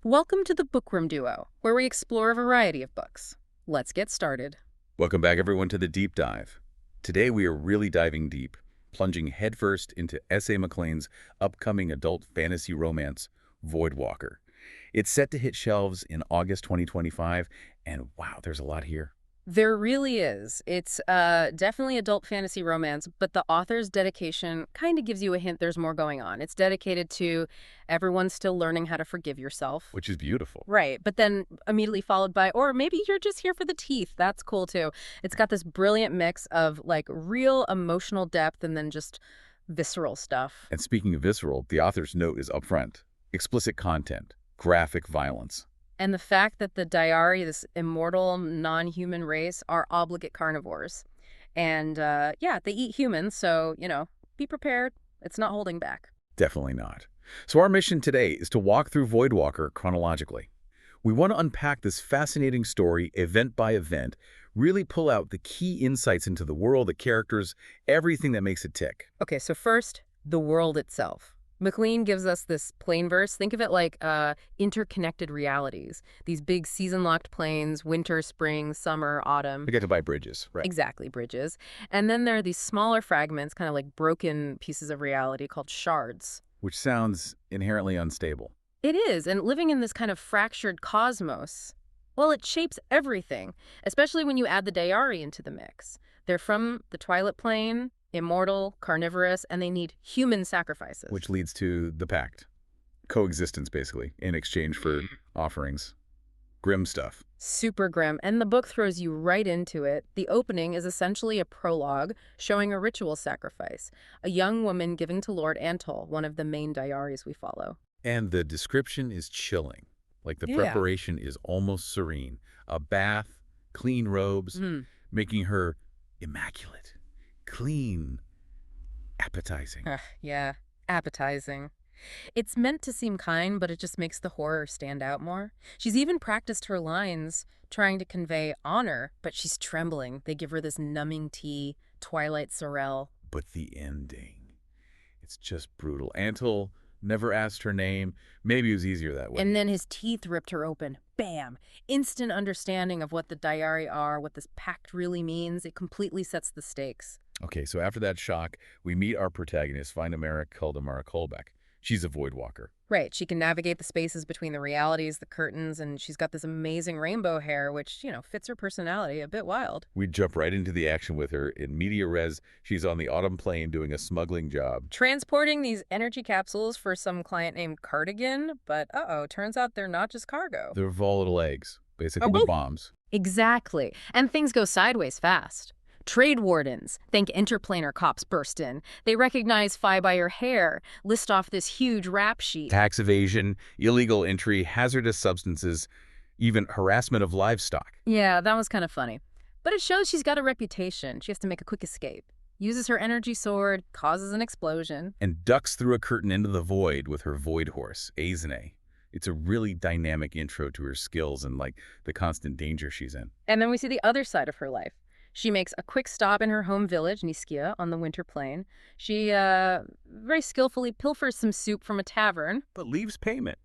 Welcome to the Bookworm Duo, where we explore a variety of books. Let's get started. Welcome back, everyone, to the Deep Dive. Today, we are really diving deep, plunging headfirst into S.A. MacLean's upcoming adult fantasy romance, Voidwalker. It's set to hit shelves in August 2025, and wow, there's a lot here. There really is. It's definitely adult fantasy romance, but the author's dedication kind of gives you a hint there's more going on. It's dedicated to everyone still learning how to forgive yourself. Which is beautiful. Right, but then immediately followed by, or maybe you're just here for the teeth. That's cool too. It's got this brilliant mix of like real emotional depth and then just visceral stuff. And speaking of visceral, the author's note is upfront. Explicit content, graphic violence. And the fact that the Daeyari, this immortal, non-human race, are obligate carnivores. And yeah, they eat humans, so, be prepared. It's not holding back. Definitely not. So our mission today is to walk through Voidwalker chronologically. We want to unpack this fascinating story, event by event, really pull out the key insights into the world, the characters, everything that makes it tick. Okay, so first, the world itself. MacLean gives us this plane verse. Think of it like interconnected realities. These big season-locked planes, winter, spring, summer, autumn. We get to buy bridges, right? Exactly, bridges. And then there are these smaller fragments, kind of like broken pieces of reality called shards. Which sounds inherently unstable. It is, and living in this kind of fractured cosmos, well, it shapes everything, especially when you add the Daeyari into the mix. They're from the Twilight Plane, immortal, carnivorous, and they need human sacrifices. Which leads to the pact. Coexistence, basically, in exchange for offerings. Grim stuff. Super grim, and the book throws you right into it. The opening is essentially a prologue showing a ritual sacrifice, a young woman giving to Lord Antal, one of the main Daeyaris we follow. And the description is chilling. Like the preparation is almost serene. A bath, clean robes, making her immaculate. Clean, appetizing. Yeah, appetizing. It's meant to seem kind, but it just makes the horror stand out more. She's even practiced her lines, trying to convey honor, but she's trembling. They give her this numbing tea, Twilight Sorrel. But the ending, it's just brutal. Antal never asked her name. Maybe it was easier that way. And then his teeth ripped her open. Bam! Instant understanding of what the Daeyari are, what this pact really means. It completely sets the stakes. Okay, so after that shock, we meet our protagonist, Fionamara Kolbeck. She's a Voidwalker. Right. She can navigate the spaces between the realities, the curtains, and she's got this amazing rainbow hair, which, fits her personality. A bit wild. We jump right into the action with her. In media res, she's on the autumn plane doing a smuggling job. Transporting these energy capsules for some client named Cardigan, but turns out they're not just cargo. They're volatile eggs, basically bombs. Exactly. And things go sideways fast. Trade wardens, think interplanar cops burst in. They recognize Fi by her hair, list off this huge rap sheet. Tax evasion, illegal entry, hazardous substances, even harassment of livestock. Yeah, that was kind of funny. But it shows she's got a reputation. She has to make a quick escape. Uses her energy sword, causes an explosion. And ducks through a curtain into the void with her void horse, Azene. It's a really dynamic intro to her skills and the constant danger she's in. And then we see the other side of her life. She makes a quick stop in her home village, Niskia, on the Winter Plain. She very skillfully pilfers some soup from a tavern. But leaves payment.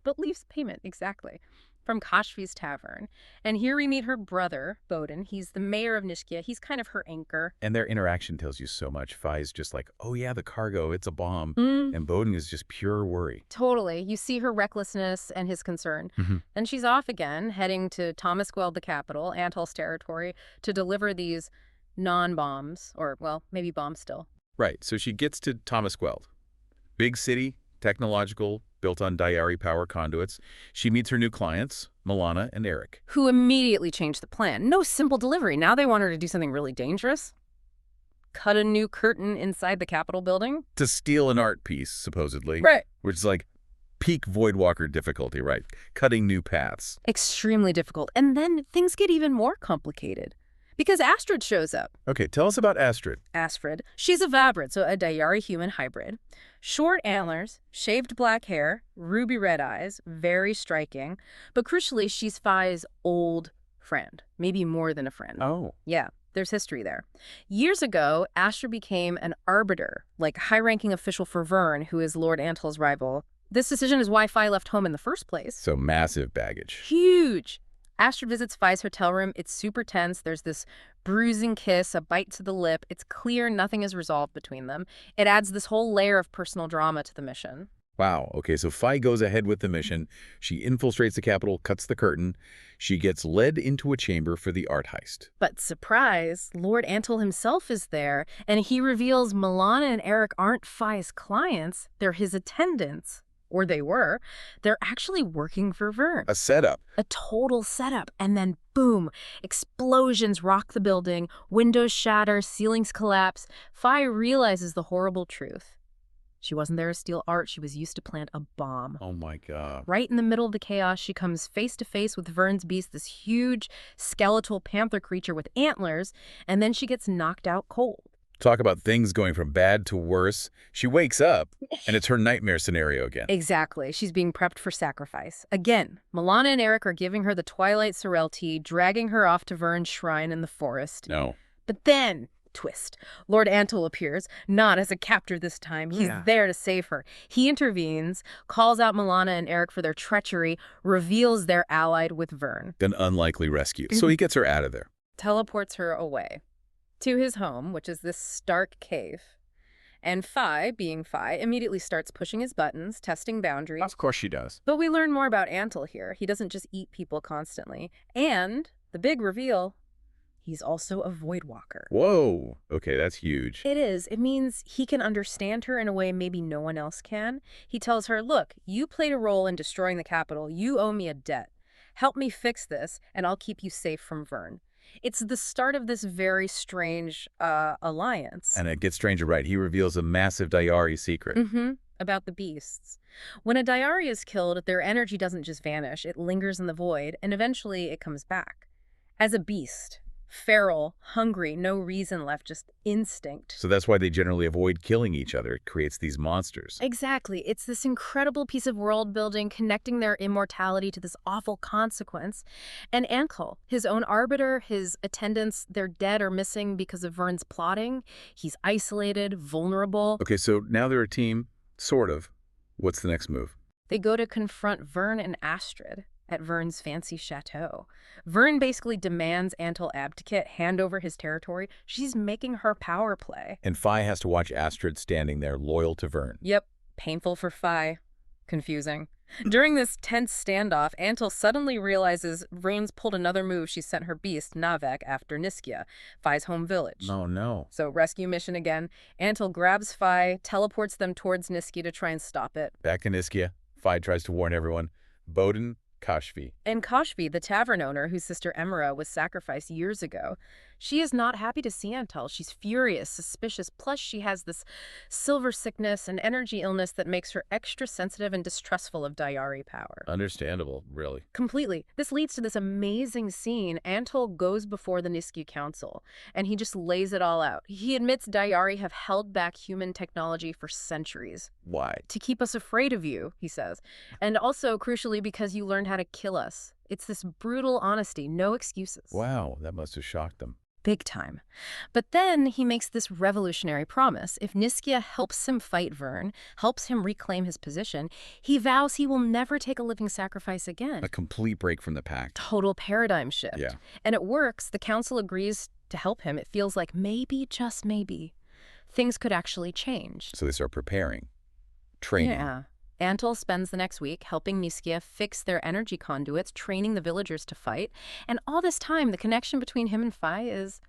Exactly. From Kashfi's tavern. And here we meet her brother, Bodin. He's the mayor of Niskia. He's kind of her anchor. And their interaction tells you so much. Fi's just like, oh yeah, the cargo, it's a bomb. And Bodin is just pure worry. Totally. You see her recklessness and his concern. Then she's off again, heading to Thomasqueld, the capital, Antal's territory, to deliver these non-bombs, or, well, maybe bombs still. Right. So she gets to Thomasqueld. Big city, technological, built on Daeyari power conduits. She meets her new clients, Milana and Eric. Who immediately changed the plan. No simple delivery. Now they want her to do something really dangerous. Cut a new curtain inside the Capitol building. To steal an art piece, supposedly. Right. Which is like peak Voidwalker difficulty, right? Cutting new paths. Extremely difficult. And then things get even more complicated. Because Astrid shows up. Okay, tell us about Astrid. Astrid. She's a Vabrid, so a Daeyari human hybrid. Short antlers, shaved black hair, ruby red eyes, very striking. But crucially, she's Fi's old friend. Maybe more than a friend. Oh. Yeah, there's history there. Years ago, Astrid became an arbiter, like high-ranking official for Vern, who is Lord Antal's rival, This decision is why Fi left home in the first place. So massive baggage. Huge. Astrid visits Fi's hotel room. It's super tense. There's this bruising kiss, a bite to the lip. It's clear nothing is resolved between them. It adds this whole layer of personal drama to the mission. Wow. Okay, so Fi goes ahead with the mission. She infiltrates the capital, cuts the curtain. She gets led into a chamber for the art heist. But surprise, Lord Antal himself is there, and he reveals Milana and Eric aren't Fi's clients. They're his attendants. Or they were. They're actually working for Vern. A setup. A total setup. And then boom, explosions rock the building, windows shatter, ceilings collapse. Fi realizes the horrible truth. She wasn't there to steal art. She was used to plant a bomb. Oh my God. Right in the middle of the chaos, she comes face to face with Vern's beast, this huge skeletal panther creature with antlers, and then she gets knocked out cold. Talk about things going from bad to worse. She wakes up, and it's her nightmare scenario again. Exactly. She's being prepped for sacrifice. Again, Milana and Eric are giving her the Twilight Sorrel tea, dragging her off to Vern's shrine in the forest. No. But then, twist, Lord Antal appears, not as a captor this time. He's there to save her. He intervenes, calls out Milana and Eric for their treachery, reveals they're allied with Vern. An unlikely rescue. So he gets her out of there. Teleports her away to his home, which is this stark cave. And Fi, being Fi, immediately starts pushing his buttons, testing boundaries. Of course she does. But we learn more about Antal here. He doesn't just eat people constantly. And the big reveal, he's also a Voidwalker. Whoa. Okay, that's huge. It is. It means he can understand her in a way maybe no one else can. He tells her, look, you played a role in destroying the capital. You owe me a debt. Help me fix this, and I'll keep you safe from Vern. It's the start of this very strange alliance. And it gets stranger, right? He reveals a massive Daeyari secret. About the beasts. When a Daeyari is killed, their energy doesn't just vanish. It lingers in the void, and eventually it comes back. As a beast. Feral, hungry, no reason left, just instinct. So that's why they generally avoid killing each other. It creates these monsters. Exactly. It's this incredible piece of world building connecting their immortality to this awful consequence. And Antal, his own arbiter, his attendants, they're dead or missing because of Vern's plotting. He's isolated, vulnerable. Okay, so now they're a team, sort of. What's the next move? They go to confront Vern and Astrid at Vern's fancy chateau. Vern basically demands Antal abdicate, hand over his territory. She's making her power play. And Fi has to watch Astrid standing there, loyal to Vern. Yep. Painful for Fi. Confusing. During this tense standoff, Antal suddenly realizes Vern's pulled another move. She sent her beast, Navek, after Niskia, Fi's home village. Oh, no. So rescue mission again. Antal grabs Fi, teleports them towards Niskia to try and stop it. Back in Niskia, Fi tries to warn everyone. Bowden, Kashfi. And Kashfi, the tavern owner whose sister Emira was sacrificed years ago, she is not happy to see Antal. She's furious, suspicious, plus she has this silver sickness and energy illness that makes her extra sensitive and distrustful of Daeyari power. Understandable, really. Completely. This leads to this amazing scene. Antal goes before the Niskia Council, and he just lays it all out. He admits Daeyari have held back human technology for centuries. Why? To keep us afraid of you, he says. And also, crucially, because you learned how to kill us. It's this brutal honesty, no excuses. Wow, that must have shocked them. Big time. But then he makes this revolutionary promise. If Niskia helps him fight Vern, helps him reclaim his position, he vows he will never take a living sacrifice again. A complete break from the pact. Total paradigm shift. Yeah. And it works. The council agrees to help him. It feels like maybe, just maybe, things could actually change. So they start preparing. Training. Yeah. Antal spends the next week helping Niskia fix their energy conduits, training the villagers to fight. And all this time, the connection between him and Fi is,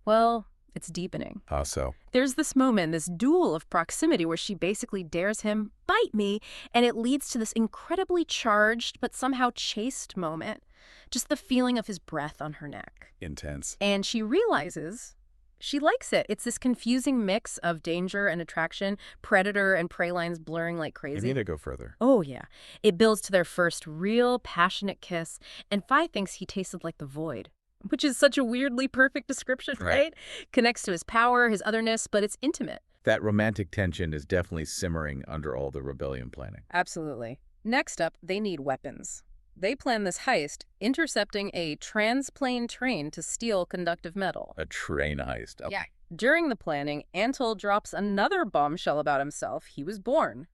well, it's deepening. How so? There's this moment, this duel of proximity where she basically dares him, bite me, and it leads to this incredibly charged but somehow chaste moment. Just the feeling of his breath on her neck. Intense. And she realizes she likes it. It's this confusing mix of danger and attraction, predator and prey lines blurring like crazy. You need to go further. Oh, yeah. It builds to their first real passionate kiss, and Fi thinks he tasted like the void, which is such a weirdly perfect description, right? Connects to his power, his otherness, but it's intimate. That romantic tension is definitely simmering under all the rebellion planning. Absolutely. Next up, they need weapons. They plan this heist, intercepting a transplane train to steal conductive metal. A train heist. Okay. Yeah. During the planning, Antal drops another bombshell about himself. He was born,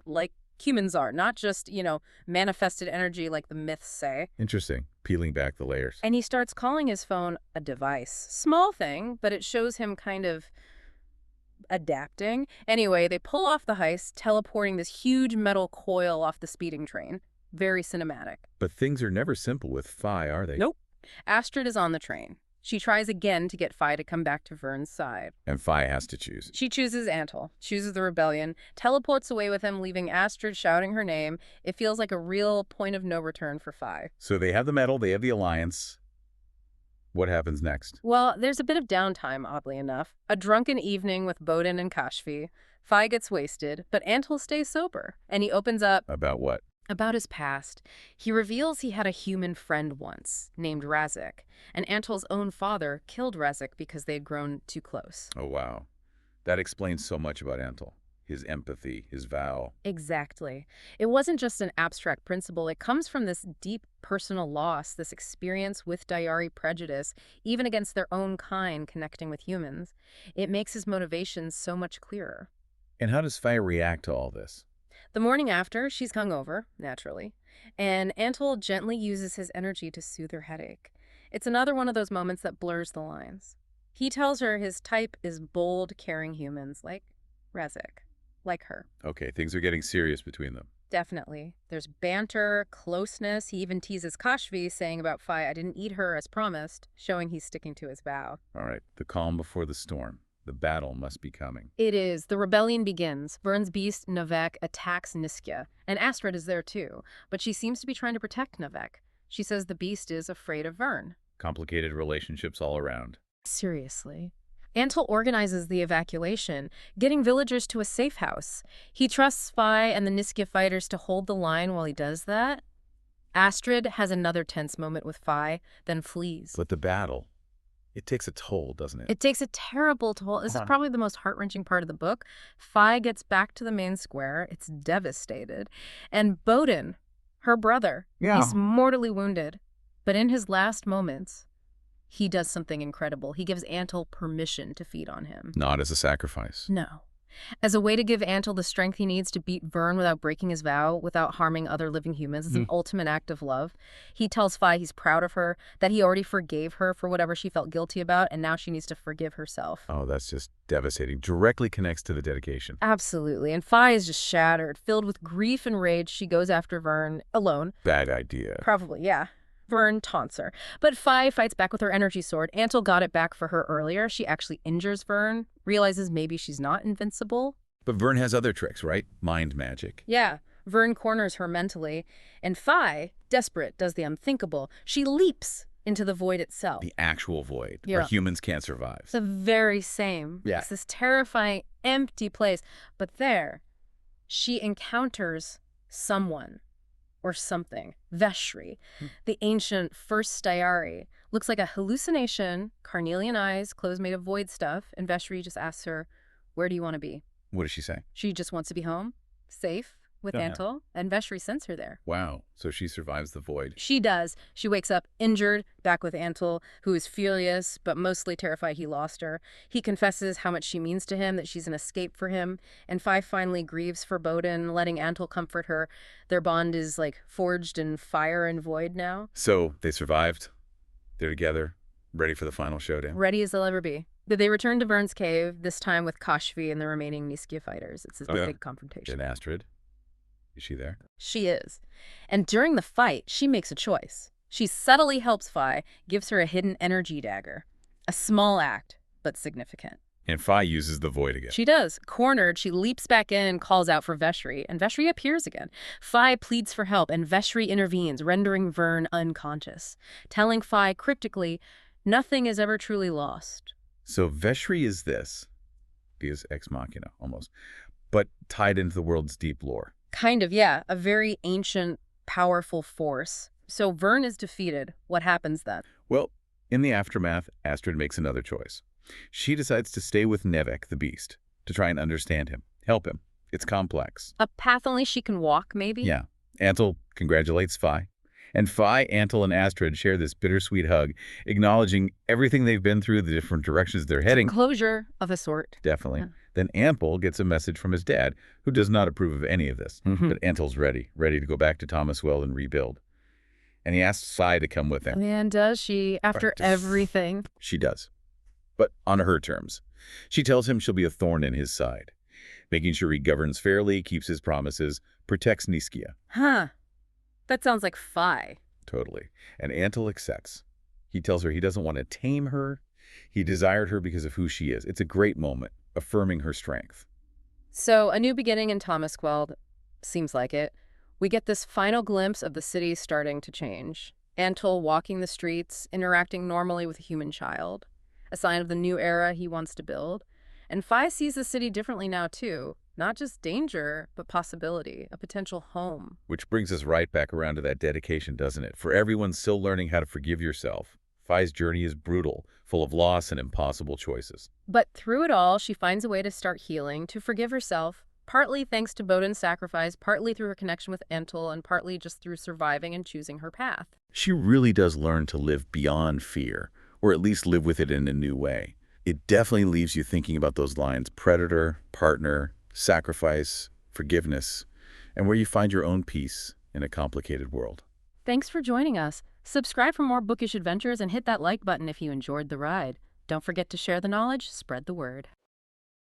like, humans are, not just, manifested energy like the myths say. Interesting. Peeling back the layers. And he starts calling his phone a device. Small thing, but it shows him kind of adapting. Anyway, they pull off the heist, teleporting this huge metal coil off the speeding train. Very cinematic. But things are never simple with Fi, are they? Nope. Astrid is on the train. She tries again to get Fi to come back to Vern's side. And Fi has to choose. She chooses Antal, chooses the rebellion, teleports away with him, leaving Astrid shouting her name. It feels like a real point of no return for Fi. So they have the medal, they have the alliance. What happens next? Well, there's a bit of downtime, oddly enough. A drunken evening with Bodin and Kashfi. Fi gets wasted, but Antal stays sober, and he opens up About what? about his past. He reveals he had a human friend once, named Razik, and Antal's own father killed Razik because they had grown too close. Oh, wow. That explains so much about Antal. His empathy, his vow. Exactly. It wasn't just an abstract principle. It comes from this deep personal loss, this experience with Daeyari prejudice, even against their own kind connecting with humans. It makes his motivations so much clearer. And how does Fi react to all this? The morning after, she's hungover, naturally, and Antal gently uses his energy to soothe her headache. It's another one of those moments that blurs the lines. He tells her his type is bold, caring humans, like Razik, like her. Okay, things are getting serious between them. Definitely. There's banter, closeness. He even teases Kashfi, saying about Fi, I didn't eat her as promised, showing he's sticking to his vow. All right, the calm before the storm. The battle must be coming. It is. The rebellion begins. Vern's beast, Navek, attacks Niskya. And Astrid is there too, but she seems to be trying to protect Navek. She says the beast is afraid of Vern. Complicated relationships all around. Seriously. Antal organizes the evacuation, getting villagers to a safe house. He trusts Fi and the Niskya fighters to hold the line while he does that. Astrid has another tense moment with Fi, then flees. But the battle, it takes a toll, doesn't it? It takes a terrible toll. This is probably the most heart-wrenching part of the book. Fi gets back to the main square. It's devastated. And Bodin, her brother, he's mortally wounded. But in his last moments, he does something incredible. He gives Antal permission to feed on him. Not as a sacrifice. No. As a way to give Antal the strength he needs to beat Vern without breaking his vow, without harming other living humans. It's an ultimate act of love. He tells Fi he's proud of her, that he already forgave her for whatever she felt guilty about, and now she needs to forgive herself. Oh, that's just devastating. Directly connects to the dedication. Absolutely. And Fi is just shattered. Filled with grief and rage, she goes after Vern alone. Bad idea. Probably, yeah. Vern taunts her. But Fi fights back with her energy sword. Antal got it back for her earlier. She actually injures Vern, realizes maybe she's not invincible. But Vern has other tricks, right? Mind magic. Yeah. Vern corners her mentally. And Fi, desperate, does the unthinkable. She leaps into the void itself. The actual void, where humans can't survive. It's the very same. Yeah. It's this terrifying, empty place. But there, she encounters someone. Or something. Veshri, the ancient first Daeyari. Looks like a hallucination, carnelian eyes, clothes made of void stuff, and Veshri just asks her, where do you want to be? What does she say? She just wants to be home, safe, with Antal, and Veshri sends her there. Wow, so she survives the void. She does. She wakes up injured, back with Antal, who is furious, but mostly terrified he lost her. He confesses how much she means to him, that she's an escape for him, and Fi finally grieves for Bodin, letting Antal comfort her. Their bond is, forged in fire and void now. So, they survived. They're together, ready for the final showdown. Ready as they'll ever be. But they return to Vern's cave, this time with Kashfi and the remaining Niskya fighters. It's a big confrontation. And Astrid? Is she there? She is. And during the fight, she makes a choice. She subtly helps Fi, gives her a hidden energy dagger. A small act, but significant. And Fi uses the void again. She does. Cornered, she leaps back in and calls out for Veshri, and Veshri appears again. Fi pleads for help, and Veshri intervenes, rendering Vern unconscious, telling Fi cryptically, nothing is ever truly lost. So Veshri is this, Deus ex machina, almost, but tied into the world's deep lore. Kind of, yeah. A very ancient, powerful force. So Vern is defeated. What happens then? Well, in the aftermath, Astrid makes another choice. She decides to stay with Nevek, the beast, to try and understand him, help him. It's complex. A path only she can walk, maybe? Yeah. Antal congratulates Fi. And Fi, Antal, and Astrid share this bittersweet hug, acknowledging everything they've been through, the different directions they're heading. Closure of a sort. Definitely. Yeah. Then Antal gets a message from his dad, who does not approve of any of this. But Antal's ready to go back to Thomaswell and rebuild. And he asks Sai to come with him. And does she, after everything? She does, but on her terms. She tells him she'll be a thorn in his side, making sure he governs fairly, keeps his promises, protects Niskia. Huh. That sounds like Fi. Totally. And Antal accepts. He tells her he doesn't want to tame her. He desired her because of who she is. It's a great moment, affirming her strength. So, a new beginning in Thomasqueld. Seems like it. We get this final glimpse of the city starting to change. Antal walking the streets, interacting normally with a human child. A sign of the new era he wants to build. And Fi sees the city differently now, too. Not just danger, but possibility, a potential home. Which brings us right back around to that dedication, doesn't it? For everyone still learning how to forgive yourself, Fi's journey is brutal, full of loss and impossible choices. But through it all, she finds a way to start healing, to forgive herself, partly thanks to Bodin's sacrifice, partly through her connection with Antal, and partly just through surviving and choosing her path. She really does learn to live beyond fear, or at least live with it in a new way. It definitely leaves you thinking about those lines: predator, partner, sacrifice, forgiveness, and where you find your own peace in a complicated world. Thanks for joining us. Subscribe for more bookish adventures and hit that like button if you enjoyed the ride. Don't forget to share the knowledge, spread the word.